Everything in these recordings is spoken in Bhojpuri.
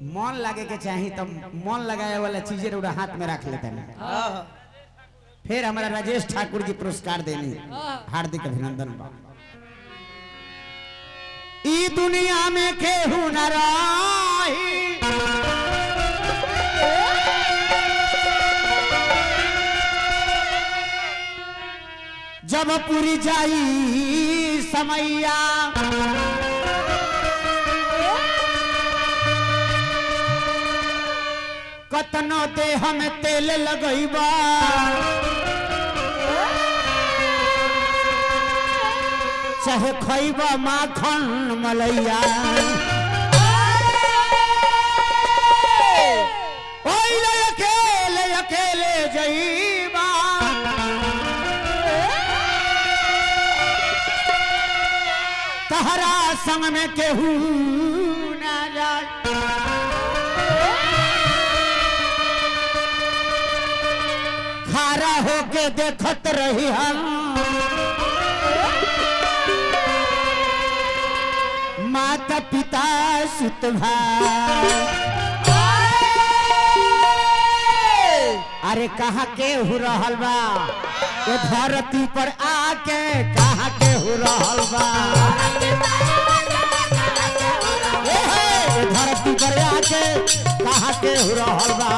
मन लगे के चाहिए तो मन लगाए वाला चीजें उड़ा हाथ में रख लेते हैं। फिर हमारा राजेश ठाकुर जी पुरस्कार देनी, हार्दिक अभिनंदन बा। ई दुनिया में केहू न राही जब पूरी जाई समैया कतनो दे हम तेल लगैबा चाहे खैबा माखन मलैया ओइले अकेले अकेले जईबा तहरा संग में केहू ना जाए खारा होके देखत रही हम माता पिता सुत भाई अरे कहाँ के हो रहल बा ये धरती पर आके कहाँ के हो रहल बा ये धरती पर आके कहाँ के हो रहल बा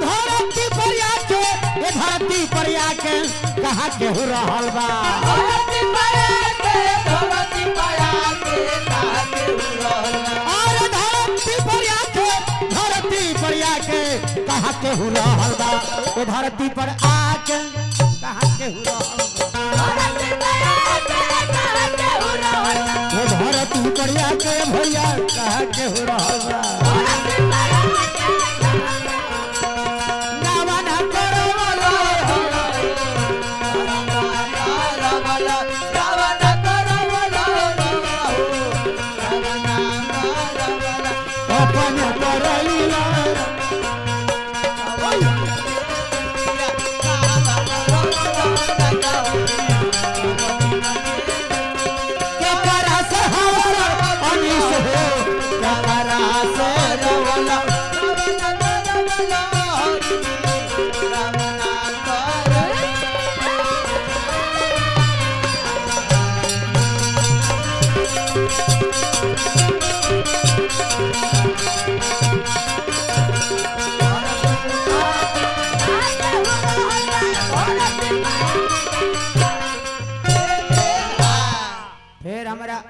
धरती पर आके ये धरती पर आके कहाँ के हो रहल बा कहाँ के हो रहल बा ओ धरती पर आके कहाँ के हो रहल बा ओ धरती पर आके भैया कहाँ के हो रहल बा नावना करो अपन करैला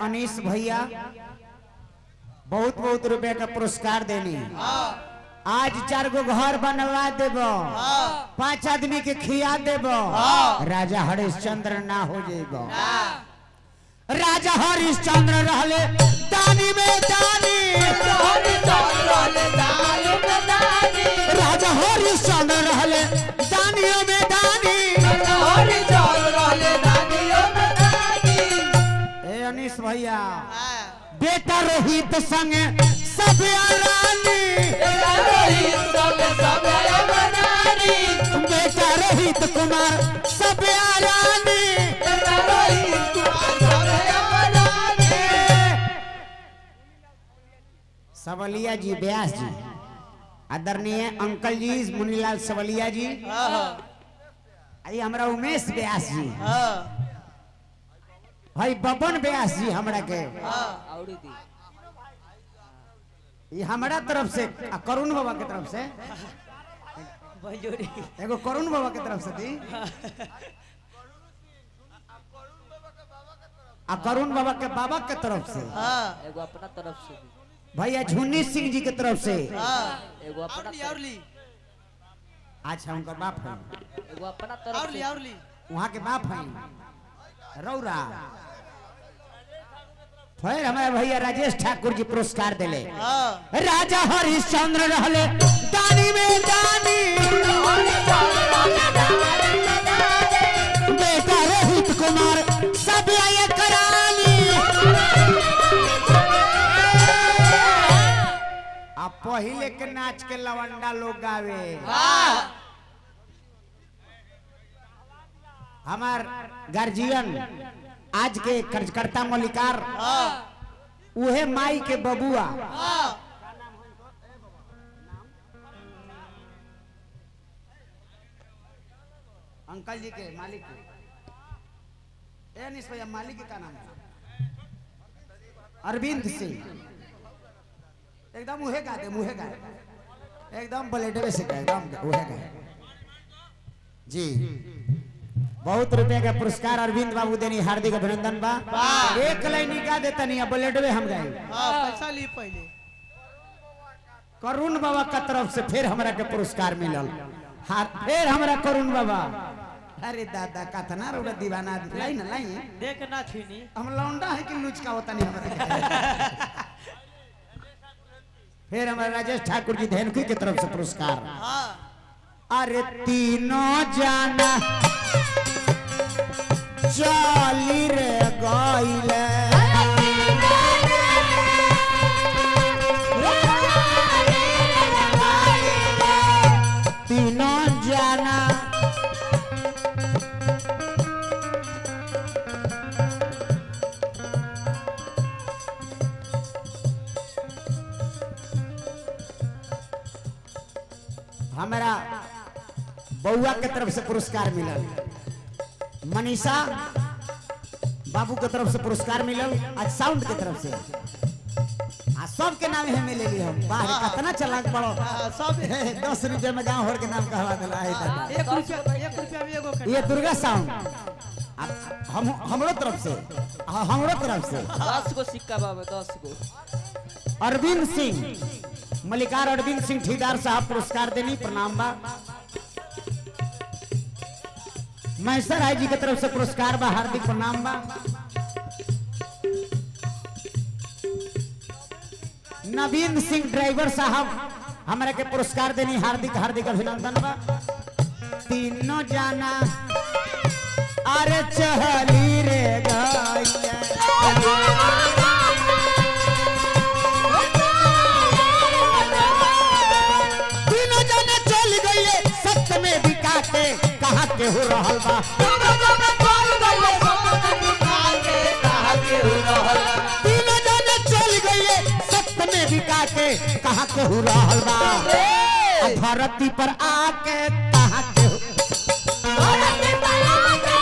अनीश भैया बहुत बहुत रुपए का पुरस्कार देनी आज 4 गो घर बनवा देब 5 आदमी के खिया देब राजा हरिश्चंद्र ना हो जेब राजा हरिश्चंद्र रहले दानी में दानी राजा हरिश्चंद्र रहले दानियों में दानी अनीश भैया बेटा रोहित संग सब बेटा रोहित कुमार सब सवलिया जी व्यास जी आदरणीय अंकल जी मुनीलाल सवलिया जी आई हमारा उमेश व्यास जी भाई बबन व्यास जी हमरा के ये हमारा तरफ से करुण बाबा के तरफ से एगो करुण बाबा के तरफ से थी करुण बाबा के बाबा के तरफ से एगो अपना तरफ से भैया झुन्नी सिंह जी के तरफ से एगो अपना अच्छा उनका बाप है एगो अपना तरफ से वहाँ के बाप है रौरा फिर हमारे भैया राजेश ठाकुर जी पुरस्कार दिले राजा हरिश्चंद्र रहले दानी में दानी बेटा रोहित कुमार सब आए करानी अब पहले के नाच के लवंडा लोग गावे हमार गार्जियन आज के कर्जकर्ता मलिकार उहे माई के बबुआ अंकल जी के मालिक के भैया मालिक के का नाम है? अरविंद सिंह। एकदम उहे गा दे, मुहे गा एकदम ब्लेडवे से गा, एकदम उहे गा जी। बहुत रुपए का पुरस्कार अरविंद बाबू देनी, हार्दिक अभिनंदन बा। एक लाइन गा देता नहीं, ब्लेडवे हम गाए। पैसा ली पहले करुण बाबा का तरफ से फिर हमरा के पुरस्कार मिलल। हाँ फिर हमरा करुण बाबा, अरे दादा कतना रोड़ा दीवाना लाई ना लाई देखना छीनी हम लौंडा है कि लुचका होता नहीं हमारे। फिर हमारे राजेश ठाकुर जी धेनुकी की तरफ से पुरस्कार। अरे तीनों जाना चाली रे गाइले तीनों जाना हमारा बउआ के तरफ से पुरस्कार मिलल, मनीषा बाबू के तरफ से पुरस्कार मिलल, आज साउंड के तरफ से आ सबके नाम है मिले ली हम। बाहर कितना चलाक पड़ो सब 10 रुपए में गांव हर के नाम कहवा देला है दादा। 1 रुपया में एगो ये दुर्गा साउंड हम हमरो तरफ से 10 गो सिक्का बाबा 10 गो। अरविंद सिंह मलिकार अरविंद सिंह ठीदार साहब पुरस्कार देनी, प्रणाम बा। महेश्वर राय जी की तरफ से पुरस्कार बा, हार्दिक प्रणाम बा। नवीन सिंह ड्राइवर साहब हमारे के पुरस्कार देनी, हार्दिक हार्दिक अभिनंदन बा। तीनों जाना अरे चहली रे गाइया में बिका के कहा के हो रहल बा। तीनों जने चल गए सत्य में बिका के कहा के हो रहल बा। धरती पर आके कहा के हो धरती पर आके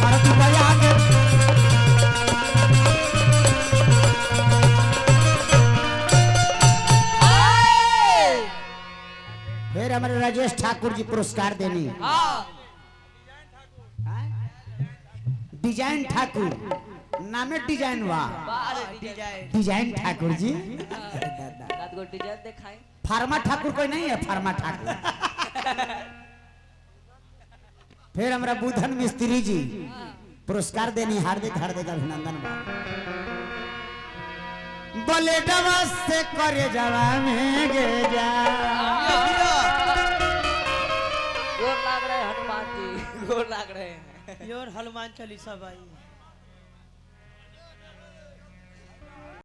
धरती पर आके फिर हमारे राजेश ठाकुर जी पुरस्कार देनी। डिजाइन ठाकुर नामे डिजाइन वा डिजाइन ठाकुर जी। रात को डिजाइन दिखाएं। फार्मा ठाकुर कोई नहीं है, फार्मा ठाकुर। फिर हमारा बुधन मिस्त्री जी पुरस्कार देनी, हार्दिक हार्दिक अभिनंदन बा। बोले डबा से करे जवा में गे जा गोर लाग रहे हनुमान जी, गोर लाग रहे हैं। योर हनुमान चालीसा भाई।